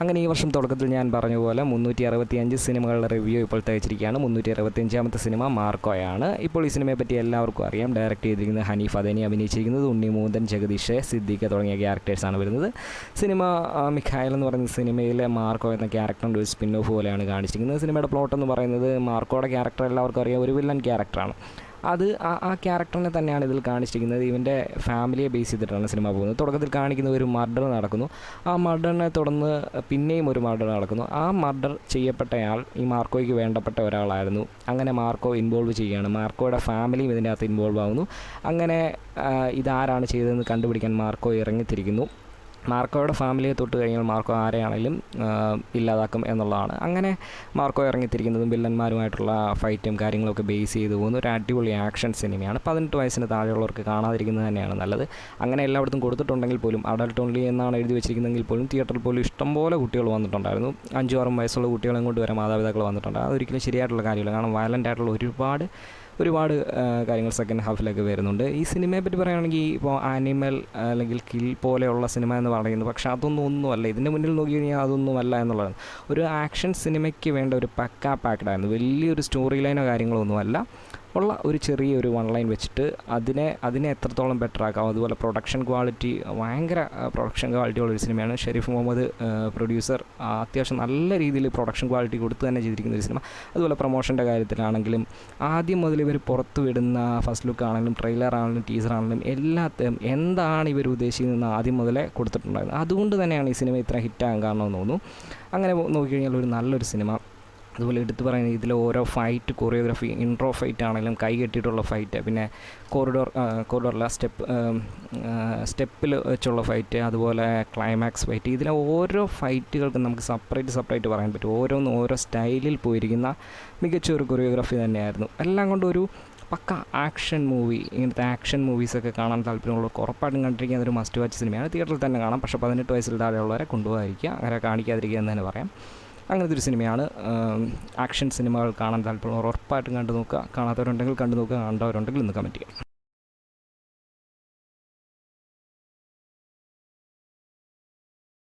അങ്ങനെ ഈ വർഷം തുടക്കത്തിൽ ഞാൻ പറഞ്ഞ പോലെ 365 സിനിമകളുടെ റിവ്യൂ ഇപ്പോൾ തയ്ച്ചിരിക്കുകയാണ്. 365ാമത്തെ സിനിമ മാർക്കോയാണ്. ഇപ്പോൾ ഈ സിനിമയെ പറ്റി എല്ലാവർക്കും അറിയാം. ഡയറക്റ്റ് ചെയ്തിരിക്കുന്നത് ഹനീഫ് അദേനി, അഭിനയിച്ചിരിക്കുന്നത് ഉണ്ണിമൂന്തൻ, ജഗദീഷ്, സിദ്ദീഖ് തുടങ്ങിയ ക്യാരക്ടേഴ്സാണ് വരുന്നത്. സിനിമ മിഖായൽ എന്ന് പറയുന്ന സിനിമയിലെ മാർക്കോ എന്ന ക്യാരക്ടറിൻ്റെ ഒരു സ്പിൻ ഓഫ് പോലെയാണ് കാണിച്ചിരിക്കുന്നത്. സിനിമയുടെ പ്ലോട്ട് എന്ന് പറയുന്നത് മാർക്കോയുടെ ക്യാരക്ടർ എല്ലാവർക്കും അറിയാം, ഒരു വില്ലൻ ക്യാരക്ടറാണ്. അത് ആ ക്യാരക്ടറിനെ തന്നെയാണ് ഇതിൽ കാണിച്ചിരിക്കുന്നത്. ഇവൻ്റെ ഫാമിലിയെ ബേസ് ചെയ്തിട്ടാണ് സിനിമ പോകുന്നത്. തുടക്കത്തിൽ കാണിക്കുന്ന ഒരു മർഡർ നടക്കുന്നു. ആ മർഡറിനെ തുടർന്ന് പിന്നെയും ഒരു മർഡർ നടക്കുന്നു. ആ മർഡർ ചെയ്യപ്പെട്ടയാൾ ഈ മാർക്കോയ്ക്ക് വേണ്ടപ്പെട്ട ഒരാളായിരുന്നു. അങ്ങനെ മാർക്കോ ഇൻവോൾവ് ചെയ്യുകയാണ്. മാർക്കോയുടെ ഫാമിലിയും ഇതിൻ്റെ അകത്ത് ഇൻവോൾവ് ആകുന്നു. അങ്ങനെ ഇതാരാണ് ചെയ്തതെന്ന് കണ്ടുപിടിക്കാൻ മാർക്കോ ഇറങ്ങിത്തിരിക്കുന്നു. മാർക്കോയുടെ ഫാമിലിയെ തൊട്ട് കഴിഞ്ഞാൽ മാർക്കോ ആരെയാണെങ്കിലും ഇല്ലാതാക്കും എന്നുള്ളതാണ്. അങ്ങനെ മാർക്കോ ഇറങ്ങിത്തിരിക്കുന്നതും വില്ലന്മാരുമായിട്ടുള്ള ഫൈറ്റും കാര്യങ്ങളൊക്കെ ബേസ് ചെയ്ത് പോകുന്ന ഒരു അടിപൊളി ആക്ഷൻ സിനിമയാണ്. 18 വയസ്സിന് താഴെയുള്ളവർക്ക് കാണാതിരിക്കുന്നത് തന്നെയാണ് നല്ലത്. അങ്ങനെ എല്ലായിടത്തും കൊടുത്തിട്ടുണ്ടെങ്കിൽ പോലും അഡൽട്ട് ഓൺലി എന്നാണ് എഴുതി വെച്ചിരിക്കുന്നതെങ്കിൽ പോലും തിയേറ്ററിൽ പോലും ഇഷ്ടംപോലെ കുട്ടികൾ വന്നിട്ടുണ്ടായിരുന്നു. 5-6 വയസ്സുള്ള കുട്ടികളെയും കൊണ്ട് വരെ മാതാപിതാക്കൾ വന്നിട്ടുണ്ട്. അതൊരിക്കലും ശരിയായിട്ടുള്ള കാര്യമില്ല. കാരണം വയലൻ്റ് ആയിട്ടുള്ള ഒരുപാട് കാര്യങ്ങൾ സെക്കൻഡ് ഹാഫിലൊക്കെ വരുന്നുണ്ട്. ഈ സിനിമയെ പറ്റി പറയുകയാണെങ്കിൽ ഇപ്പോൾ ആനിമൽ അല്ലെങ്കിൽ കിൽ പോലെയുള്ള സിനിമ എന്ന് പറയുന്നത്, പക്ഷേ ഒന്നുമല്ല. ഇതിൻ്റെ മുന്നിൽ നോക്കി കഴിഞ്ഞാൽ അതൊന്നുമല്ല എന്നുള്ളതാണ്. ഒരു ആക്ഷൻ സിനിമയ്ക്ക് വേണ്ട ഒരു പാക്ഡായിരുന്നു. വലിയൊരു സ്റ്റോറി ലൈനോ കാര്യങ്ങളോ ഒന്നുമല്ല. ഉള്ള ഒരു ചെറിയൊരു വൺ ലൈൻ വെച്ചിട്ട് അതിനെ എത്രത്തോളം ബെറ്റർ ആക്കാം. അതുപോലെ പ്രൊഡക്ഷൻ ക്വാളിറ്റി, ഭയങ്കര പ്രൊഡക്ഷൻ ക്വാളിറ്റി ഉള്ളൊരു സിനിമയാണ്. ഷെരീഫ് മുഹമ്മദ് പ്രൊഡ്യൂസർ അത്യാവശ്യം നല്ല രീതിയിൽ പ്രൊഡക്ഷൻ ക്വാളിറ്റി കൊടുത്ത് തന്നെ ചെയ്തിരിക്കുന്ന ഒരു സിനിമ. അതുപോലെ പ്രൊമോഷൻ്റെ കാര്യത്തിലാണെങ്കിലും ആദ്യം മുതൽ ഇവർ പുറത്ത് വിടുന്ന ഫസ്റ്റ് ലുക്ക് ആണെങ്കിലും ട്രെയിലർ ആണെങ്കിലും ടീസർ ആണെങ്കിലും എല്ലാത്തിലും എന്താണ് ഇവർ ഉദ്ദേശിക്കുന്നതെന്ന് ആദ്യം മുതലേ കൊടുത്തിട്ടുണ്ടായിരുന്നു. അതുകൊണ്ട് തന്നെയാണ് ഈ സിനിമ ഇത്ര ഹിറ്റാകാൻ കാരണമെന്ന് തോന്നുന്നു. അങ്ങനെ നോക്കിക്കഴിഞ്ഞാൽ ഒരു നല്ലൊരു സിനിമ. അതുപോലെ എടുത്തു പറയുന്നത് ഇതിൽ ഓരോ ഫൈറ്റ് കൊറിയോഗ്രാഫി, ഇൻട്രോ ഫൈറ്റ് ആണെങ്കിലും കൈ കെട്ടിയിട്ടുള്ള ഫൈറ്റ്, പിന്നെ കോറിഡോറിലെ സ്റ്റെപ്പിൽ വെച്ചുള്ള ഫൈറ്റ്, അതുപോലെ ക്ലൈമാക്സ് ഫൈറ്റ്, ഇതിലെ ഓരോ ഫൈറ്റുകൾക്കും നമുക്ക് സെപ്പറേറ്റ് പറയാൻ പറ്റും. ഓരോന്നും ഓരോ സ്റ്റൈലിൽ പോയിരിക്കുന്ന മികച്ച ഒരു കൊറിയോഗ്രാഫി തന്നെയായിരുന്നു. എല്ലാം കൊണ്ടും ഒരു പക്ക ആക്ഷൻ മൂവി. ഇങ്ങനത്തെ ആക്ഷൻ മൂവീസൊക്കെ കാണാൻ താല്പര്യമുള്ളവർക്ക് ഉറപ്പായിട്ടും കണ്ടിരിക്കുന്ന ഒരു മസ്റ്റ് വാച്ച് സിനിമയാണ്. തിയേറ്ററിൽ തന്നെ കാണാം. പക്ഷേ 18 വയസ്സിൽ താഴെയുള്ളവരെ കൊണ്ടുപോകാതിരിക്കുക, അങ്ങനെ കാണിക്കാതിരിക്കുക എന്ന് തന്നെ പറയാം. അങ്ങനത്തെ ഒരു സിനിമയാണ്. ആക്ഷൻ സിനിമകൾ കാണാൻ താല്പര്യമുള്ളവർ ഉറപ്പായിട്ടും കണ്ടു നോക്കുക. കാണാത്തവരുണ്ടെങ്കിൽ കണ്ടു നോക്കുക, കണ്ടവരുണ്ടെങ്കിൽ ഇന്ന് കമൻറ്റ് ചെയ്യുക.